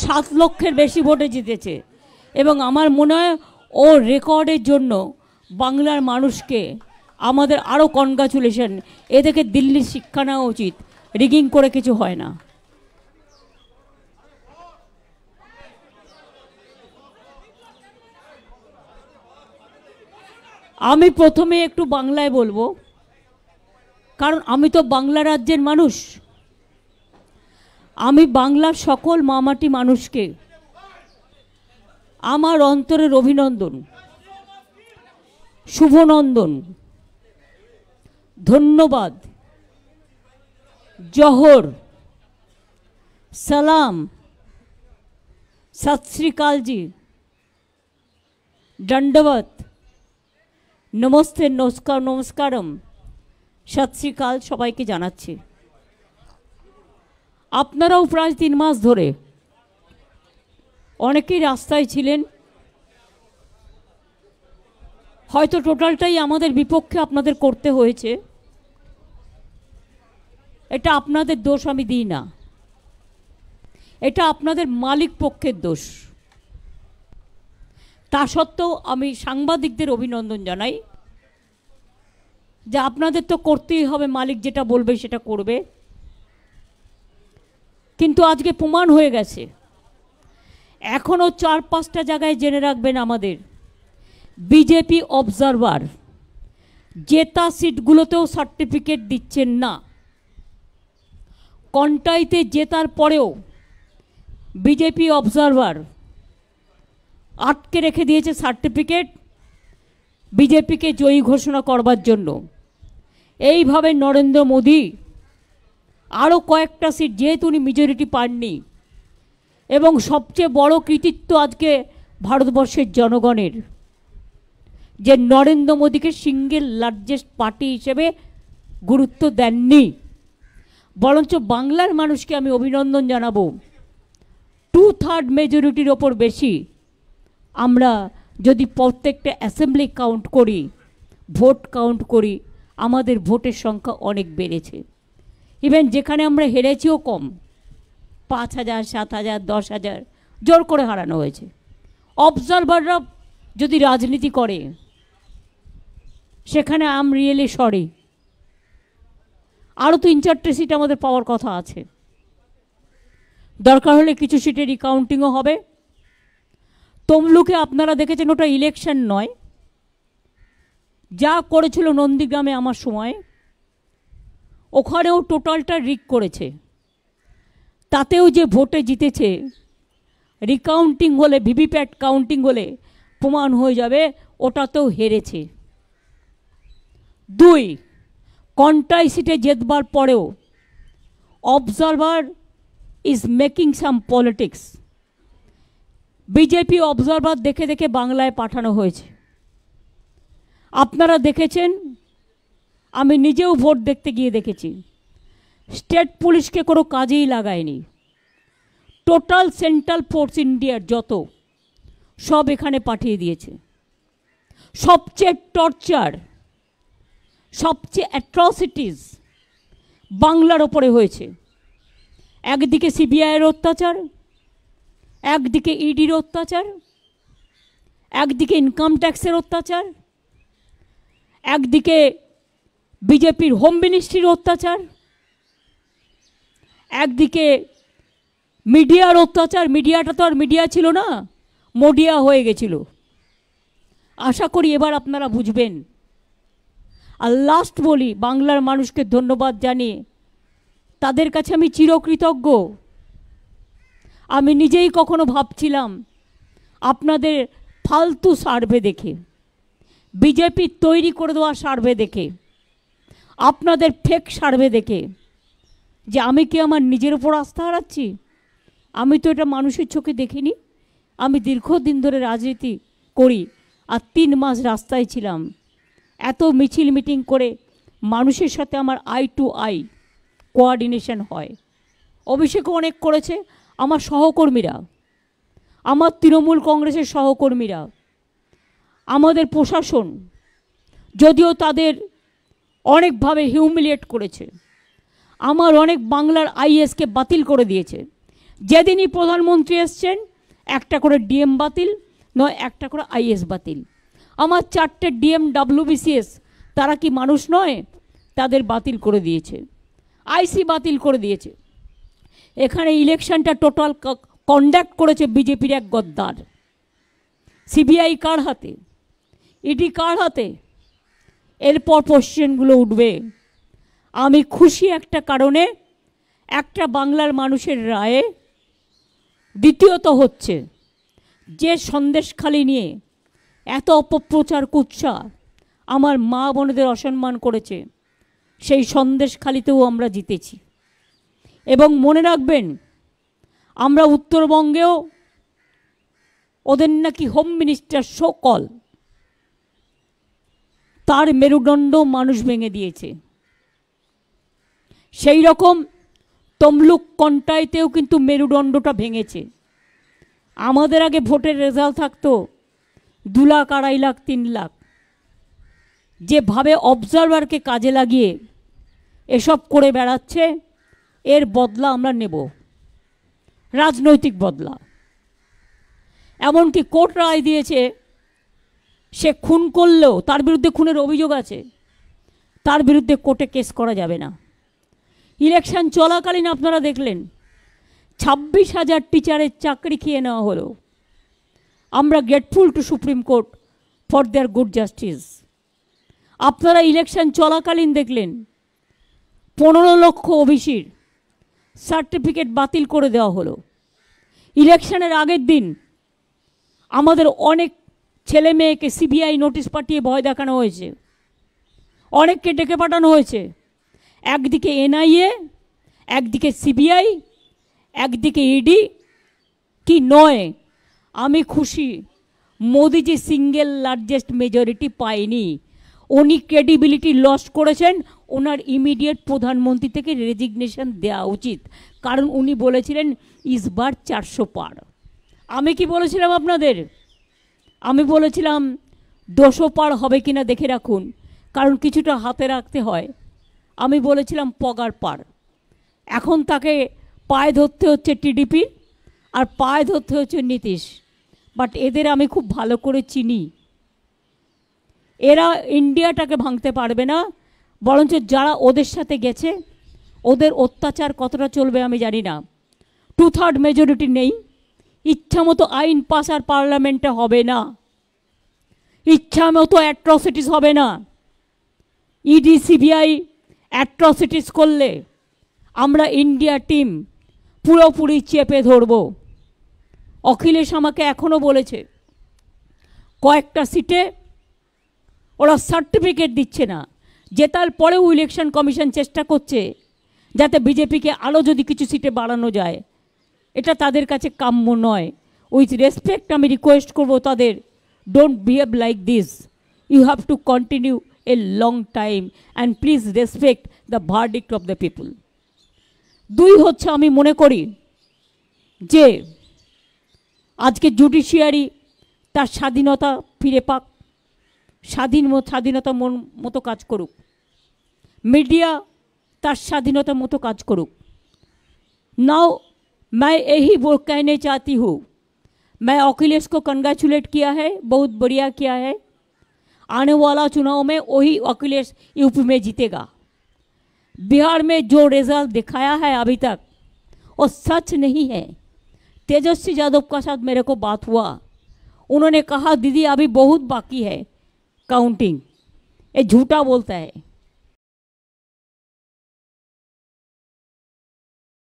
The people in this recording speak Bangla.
7 লক্ষের বেশি ভোটে জিতেছে এবং আমার মনে হয় ও রেকর্ডের জন্য বাংলার মানুষকে আমাদের আরও কনগ্রাচুলেশন। এদেরকে দিল্লির শিক্ষা নেওয়া উচিত, রিগিং করে কিছু হয় না। আমি প্রথমে একটু বাংলায় বলবো, কারণ আমি তো বাংলা রাজ্যের মানুষ। আমি বাংলার সকল মামাটি মানুষকে আমার অন্তরের অভিনন্দন, শুভনন্দন, ধন্যবাদ, জোহর, সালাম, সত শ্রী আকাল জি, দণ্ডবত, নমস্তে, নমস্কার, নমস্কারম, সত শ্রী আকাল সবাইকে জানাচ্ছি। আপনারাও প্রায় 3 মাস ধরে অনেকেই রাস্তায় ছিলেন, হয়তো টোটালটাই আমাদের বিপক্ষে আপনাদের করতে হয়েছে। এটা আপনাদের দোষ আমি দিই না, এটা আপনাদের মালিক পক্ষের দোষ। তা সত্ত্বেও আমি সাংবাদিকদের অভিনন্দন জানাই যে আপনাদের তো করতেই হবে, মালিক যেটা বলবে সেটা করবে। কিন্তু আজকে প্রমাণ হয়ে গেছে, এখনও 4-5টা জায়গায় জেনে রাখবেন আমাদের বিজেপি অবজারভার জেতা সিটগুলোতেও সার্টিফিকেট দিচ্ছেন না। কন্টাইতে জেতার পরেও বিজেপি অবজারভার আটকে রেখে দিয়েছে সার্টিফিকেট বিজেপিকে জয়ী ঘোষণা করবার জন্য। এইভাবে নরেন্দ্র মোদী আরও কয়েকটা সিট, যেহেতু উনি মেজরিটি পাননি, এবং সবচেয়ে বড় কৃতিত্ব আজকে ভারতবর্ষের জনগণের যে নরেন্দ্র মোদীকে সিঙ্গেল লার্জেস্ট পার্টি হিসেবে গুরুত্ব দেননি, বরঞ্চ বাংলার মানুষকে আমি অভিনন্দন জানাবো। 2/3 মেজরিটির ওপর বেশি আমরা যদি প্রত্যেকটা অ্যাসেম্বলি কাউন্ট করি, ভোট কাউন্ট করি, আমাদের ভোটের সংখ্যা অনেক বেড়েছে। ইভেন যেখানে আমরা হেরেছিও কম, 5,000, 7,000, 10,000 জোর করে হারানো হয়েছে। অবজারভাররা যদি রাজনীতি করে সেখানে আই এম রিয়েলি সরি। আরও 3-4টে সিট আমাদের পাওয়ার কথা আছে, দরকার হলে কিছু সিটে রিকাউন্টিংও হবে। তমলুকে আপনারা দেখেছেন, ওটা ইলেকশন নয়, যা করেছিল নন্দীগ্রামে আমার সময়, ওখানেও টোটালটা রিক করেছে। তাতেও যে ভোটে জিতেছে, রিকাউন্টিং হলে, ভিভিপ্যাট কাউন্টিং হলে প্রমাণ হয়ে যাবে ওটাতেও হেরেছে। 2, কন্টাই সিটে জেতবার পরেও observer is making some politics. BJP observer দেখে দেখে বাংলায় পাঠানো হয়েছে। আপনারা দেখেছেন, আমি নিজেও ভোট দেখতে গিয়ে দেখেছি, স্টেট পুলিশকে কোনো কাজেই লাগায়নি। টোটাল সেন্ট্রাল ফোর্স ইন্ডিয়ার যত সব এখানে পাঠিয়ে দিয়েছে। সবচেয়ে টর্চার, সবচেয়ে অ্যাট্রসিটিস বাংলার ওপরে হয়েছে। একদিকে সিবিআইয়ের অত্যাচার, একদিকে ইডির অত্যাচার, একদিকে ইনকাম ট্যাক্সের অত্যাচার, একদিকে বিজেপির হোম মিনিস্ট্রির অত্যাচার, একদিকে মিডিয়ার অত্যাচার। মিডিয়াটা তো আর মিডিয়া ছিল না, মোডিয়া হয়ে গেছিল। আশা করি এবার আপনারা বুঝবেন। আর লাস্ট বলি, বাংলার মানুষকে ধন্যবাদ জানিয়ে তাদের কাছে আমি চিরকৃতজ্ঞ। আমি নিজেই কখনো ভাবছিলাম আপনাদের ফালতু সার্ভে দেখে, বিজেপি তৈরি করে দেওয়া সার্ভে দেখে, আপনাদের ফেক সার্ভে দেখে, যে আমি কি আমার নিজের উপর আস্থা হারাচ্ছি? আমি তো এটা মানুষের চোখে দেখিনি। আমি দীর্ঘদিন ধরে রাজনীতি করি, আর 3 মাস রাস্তায় ছিলাম। এত মিছিল মিটিং করে মানুষের সাথে আমার আই টু আই কোঅর্ডিনেশন হয়। অভিষেকও অনেক করেছে আমার সহকর্মীরা, আমার তৃণমূল কংগ্রেসের সহকর্মীরা, আমাদের প্রশাসন, যদিও তাদের অনেকভাবে হিউমিলিয়েট করেছে। আমার অনেক বাংলার আইএসকে বাতিল করে দিয়েছে, যেদিনই প্রধানমন্ত্রী এসছেন একটা করে ডিএম বাতিল, নয় একটা করে আইএস বাতিল। আমার 4টে ডিএম WBCS, তারা কি মানুষ নয়? তাদের বাতিল করে দিয়েছে, আইসি বাতিল করে দিয়েছে। এখানে ইলেকশনটা টোটাল কন্ডাক্ট করেছে বিজেপির এক গদ্দার। সিবিআই কার হাতে? ইডি কার হাতে? এরপর কোশ্চেনগুলো উঠবে। আমি খুশি একটা কারণে, একটা বাংলার মানুষের রায়ে। দ্বিতীয়ত হচ্ছে যে সন্দেশখালি নিয়ে এত অপপ্রচার কুৎসা আমার মা বোনেদের অসম্মান করেছে, সেই সন্দেশখালিতেও আমরা জিতেছি। এবং মনে রাখবেন, আমরা উত্তরবঙ্গেও ওদের নাকি হোম মিনিস্টার সকল, তার মেরুদণ্ড মানুষ ভেঙে দিয়েছে। সেই রকম তমলুক কন্টাইতেও কিন্তু মেরুদণ্ডটা ভেঙেছে। আমাদের আগে ভোটের রেজাল্ট থাকতো 2 লাখ, 2.5 লাখ, 3 লাখ। যেভাবে অবজারভারকে কাজে লাগিয়ে এসব করে বেড়াচ্ছে, এর বদলা আমরা নেব, রাজনৈতিক বদলা। এমনকি কোর্ট রায় দিয়েছে, সে খুন করলেও, তার বিরুদ্ধে খুনের অভিযোগ আছে, তার বিরুদ্ধে কোর্টে কেস করা যাবে না। ইলেকশন চলাকালীন আপনারা দেখলেন 26,000 টিচারের চাকরি খেয়ে নেওয়া হলো। আমরা grateful to supreme court for their good justice. আপনারা ইলেকশন চলাকালীন দেখলেন 15 লক্ষ ওবিসির সার্টিফিকেট বাতিল করে দেওয়া হলো। ইলেকশনের আগের দিন আমাদের অনেক ছেলে মেয়েকে সিবিআই নোটিশ পাঠিয়ে ভয় দেখানো হয়েছে, অনেককে ডেকে পাঠানো হয়েছে। একদিকে এনআইএ, একদিকে সিবিআই, একদিকে ইডি। কি নয়, আমি খুশি মোদিজি সিঙ্গেল লার্জেস্ট মেজরিটি পায়নি। উনি ক্রেডিবিলিটি লস করেছেন। ওনার ইমিডিয়েট প্রধানমন্ত্রী থেকে রেজিগনেশন দেওয়া উচিত, কারণ উনি বলেছিলেন ইসবার 400 পার। আমি কি বলেছিলাম আপনাদের? আমি বলেছিলাম 200 পার হবে কিনা দেখে রাখুন, কারণ কিছুটা হাতে রাখতে হয়। আমি বলেছিলাম পগার পার। এখন তাকে পায়ে ধরতে হচ্ছে টিডিপি, আর পায়ে ধরতে হচ্ছে নীতিশ। বাট এদের আমি খুব ভালো করে চিনি। এরা ইন্ডিয়াটাকে ভাঙতে পারবে না, বরঞ্চ যারা ওদের সাথে গেছে ওদের অত্যাচার কতটা চলবে আমি জানি না। 2/3 মেজরিটি নেই, ইচ্ছা মতো আইন পাস আর পার্লামেন্টে হবে না, ইচ্ছা মতো অ্যাট্রসিটিস হবে না। ইডি সিবিআই অ্যাট্রসিটিস করলে আমরা ইন্ডিয়া টিম পুরোপুরি চেপে ধরব। অখিলেশ আমাকে এখনও বলেছে কয়েকটা সিটে ওরা সার্টিফিকেট দিচ্ছে না, জেতার পরেও ইলেকশন কমিশন চেষ্টা করছে যাতে বিজেপিকে আরও যদি কিছু সিটে বাড়ানো যায়। এটা তাদের কাছে কাম্য নয়। উইথ রেসপেক্ট আমি রিকোয়েস্ট করব তাদের, don't behave like this. You have to continue a long time and please respect the verdict of the people. 2 হচ্ছে, আমি মনে করি যে আজকে জুডিশিয়ারি তার স্বাধীনতা ফিরে পাক, স্বাধীনতা মতো কাজ করুক, मीडिया তার স্বাধীনতা মতো কাজ করুক। नाउ मैं यही वो कहने चाहती हूँ, मैं अखिलेश को कंग्रेचुलेट किया है, बहुत बढ़िया किया है। आने वाला चुनाव में वही अखिलेश यूपी में जीतेगा। बिहार में जो रिजल्ट दिखाया है अभी तक वो सच नहीं है। तेजस्वी यादव का साथ मेरे को बात हुआ, उन्होंने कहा दीदी अभी बहुत बाकी है काउंटिंग, ये झूठा बोलता है।